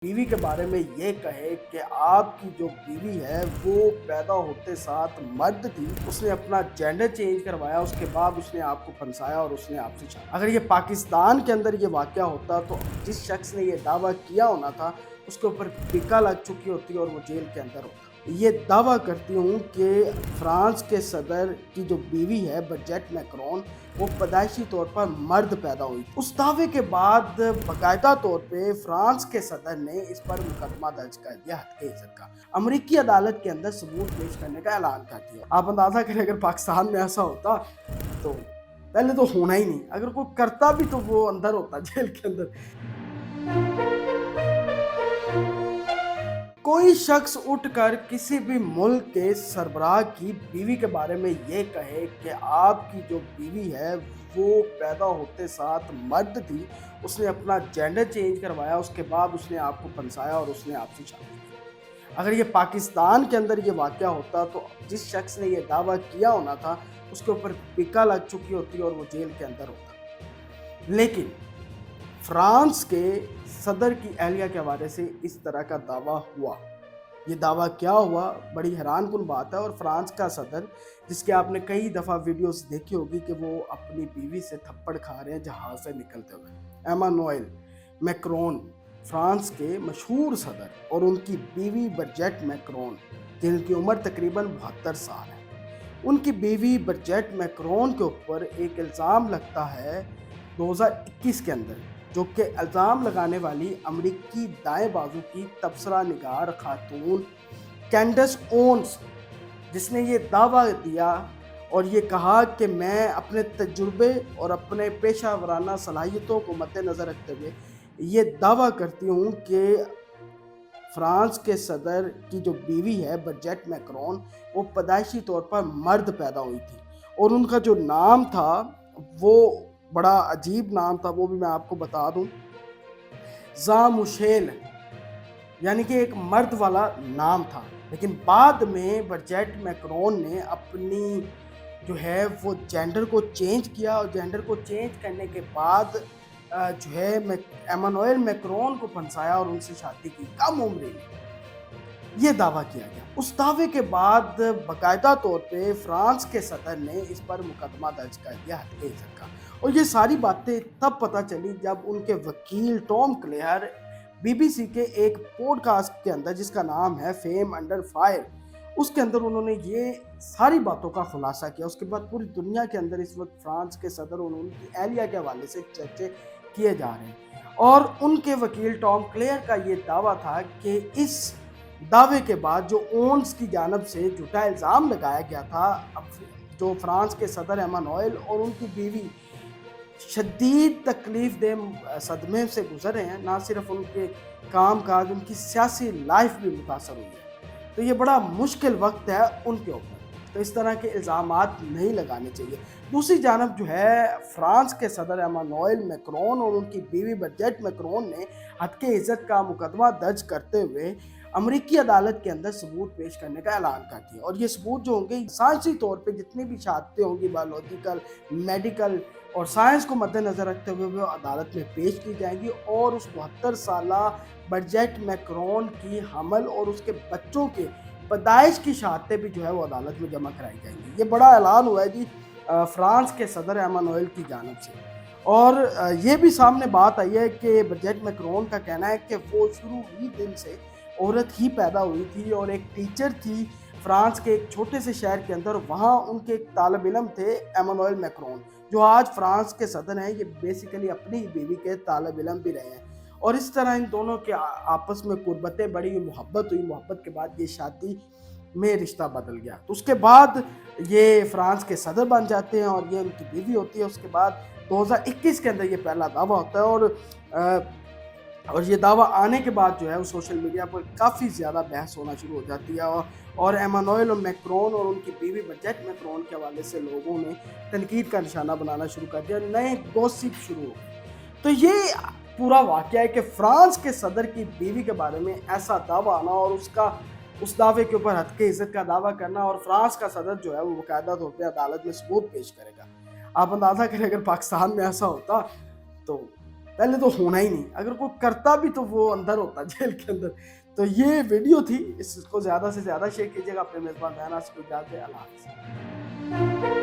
बीवी के बारे में ये कहे कि आपकी जो बीवी है वो पैदा होते साथ मर्द थी, उसने अपना जेंडर चेंज करवाया, उसके बाद उसने आपको फंसाया और उसने आपसे शादी। अगर ये पाकिस्तान के अंदर ये वाक़या होता तो जिस शख्स ने ये दावा किया होना था उसके ऊपर टिक्का लग चुकी होती और वो जेल के अंदर होता। ये दावा करती हूँ कि फ्रांस के सदर की जो बीवी है बजट मैक्रोन, वो पैदाइशी तौर पर मर्द पैदा हुई। उस दावे के बाद बाकायदा तौर पे फ्रांस के सदर ने इस पर मुकदमा दर्ज कर दिया हत्या इज्जत का। अमरीकी अदालत के अंदर सबूत पेश करने का ऐलान कर दिया। आप अंदाजा करें अगर पाकिस्तान में ऐसा होता तो पहले तो होना ही नहीं, अगर कोई करता भी तो वो अंदर होता जेल के अंदर। कोई शख्स उठकर किसी भी मुल्क के सरबराह की बीवी के बारे में ये कहे कि आपकी जो बीवी है वो पैदा होते साथ मर्द थी, उसने अपना जेंडर चेंज करवाया, उसके बाद उसने आपको फंसाया और उसने आपसे शादी की। अगर ये पाकिस्तान के अंदर ये वाक़या होता तो जिस शख्स ने ये दावा किया होना था उसके ऊपर टिक्का लग चुकी होती और वो जेल के अंदर होता। लेकिन फ्रांस के सदर की अहलिया के हवाले से इस तरह का दावा हुआ। ये दावा क्या हुआ, बड़ी हैरानकुन बात है। और फ्रांस का सदर, जिसके आपने कई दफ़ा वीडियोस देखी होगी कि वो अपनी बीवी से थप्पड़ खा रहे हैं जहाज़ से निकलते हुए, एमानुएल मैक्रोन, फ्रांस के मशहूर सदर, और उनकी बीवी बजट मैक्रोन, जिनकी उम्र तकरीबन 72 साल है। उनकी बीवी बजट मैक्रोन के ऊपर एक इल्ज़ाम लगता है 2021 के अंदर, जो कि इल्ज़ाम लगाने वाली अमरीकी दाएं बाजू की तबसरा निगार खातून कैंडस ओन्स, जिसने ये दावा दिया और ये कहा कि मैं अपने तजुर्बे और अपने पेशा वराना सलाहियतों को मद्देनज़र रखते हुए ये दावा करती हूँ कि फ्रांस के सदर की जो बीवी है बजट मैक्रोन, वो पैदाइशी तौर पर मर्द पैदा हुई थी और उनका जो नाम था वो बड़ा अजीब नाम था, वो भी मैं आपको बता दूं, ज़ामुशेल, यानी कि एक मर्द वाला नाम था। लेकिन बाद में बजट मैक्रोन ने अपनी जो है वो जेंडर को चेंज किया और जेंडर को चेंज करने के बाद जो है एमानुएल मैक्रोन को फंसाया और उनसे शादी की कम उम्र में। ये दावा किया गया। उस दावे के बाद बाकायदा तौर पे फ्रांस के सदर ने इस पर मुकदमा दर्ज कर दिया हत्या इज्जत का। और ये सारी बातें तब पता चली जब उनके वकील टॉम क्लेयर बीबीसी के एक पॉडकास्ट के अंदर, जिसका नाम है फेम अंडर फायर, उसके अंदर उन्होंने ये सारी बातों का खुलासा किया। उसके बाद पूरी दुनिया के अंदर इस वक्त फ्रांस के सदर और उनकी एहलिया के हवाले से चर्चे किए जा रहे हैं। और उनके वकील टॉम क्लेयर का ये दावा था कि इस दावे के बाद जो ओन्स की जानब से झूठा इल्ज़ाम लगाया गया था, जो फ्रांस के सदर एमानुएल और उनकी बीवी शदीद तकलीफ दे सदमे से गुजरे हैं, ना सिर्फ उनके काम काज, उनकी सियासी लाइफ भी मुतासर हुई है। तो ये बड़ा मुश्किल वक्त है उनके ऊपर, तो इस तरह के इल्ज़ामात नहीं लगाने चाहिए। दूसरी जानब जो है फ्रांस के सदर एमानुएल मैक्रोन और उनकी बीवी बजट मैक्रोन ने हत्या इज्जत का मुकदमा दर्ज करते हुए अमरीकी अदालत के अंदर सबूत पेश करने का ऐलान कर दिया। और ये सबूत जो होंगे साइंसी तौर पे जितनी भी शहादतें होंगी, बायोलॉजिकल, मेडिकल और साइंस को मद्देनज़र रखते हुए वो अदालत में पेश की जाएंगी और उस 72 साला बजट मैक्रोन की हमल और उसके बच्चों के पैदाइश की शहादतें भी जो है वो अदालत में जमा कराई जाएंगी। ये बड़ा ऐलान हुआ है जी फ्रांस के सदर एमानुएल की जानिब से। और ये भी सामने बात आई है कि बजट मैक्रोन का कहना है कि वो शुरू ही दिन से औरत ही पैदा हुई थी और एक टीचर थी फ्रांस के एक छोटे से शहर के अंदर। वहाँ उनके एक तालिब इल्म थे एमानुएल मैक्रोन, जो आज फ्रांस के सदर हैं। ये बेसिकली अपनी ही बीवी के तालिब इल्म भी रहे हैं और इस तरह इन दोनों के आपस में कुर्बतें बढ़ी, मोहब्बत हुई। मोहब्बत के बाद ये शादी में रिश्ता बदल गया। तो उसके बाद ये फ्रांस के सदर बन जाते हैं और ये उनकी बीवी होती है। उसके बाद 2021 के अंदर ये पहला दावा होता है और ये दावा आने के बाद जो है वो सोशल मीडिया पर काफ़ी ज़्यादा बहस होना शुरू हो जाती है और एमानुएल और मैक्रोन और उनकी बीवी बजट मैक्रोन के हवाले से लोगों ने तनकीद का निशाना बनाना शुरू कर दिया, नए गॉसिप शुरू हो गए। तो ये पूरा वाक़या है कि फ्रांस के सदर की बीवी के बारे में ऐसा दावा आना और उस दावे के ऊपर हत्या इज्जत का दावा करना, और फ्रांस का सदर जो है वो बाकायदा तौर पर अदालत में सबूत पेश करेगा। आप अंदाज़ा करें अगर पाकिस्तान में ऐसा होता तो پہلے تو ہونا ہی نہیں، اگر کوئی کرتا بھی تو وہ اندر ہوتا جیل کے اندر. تو یہ ویڈیو تھی، اس کو زیادہ سے زیادہ شیئر کیجیے گا. اپنے میزبان بیان سے اللہ حافظ.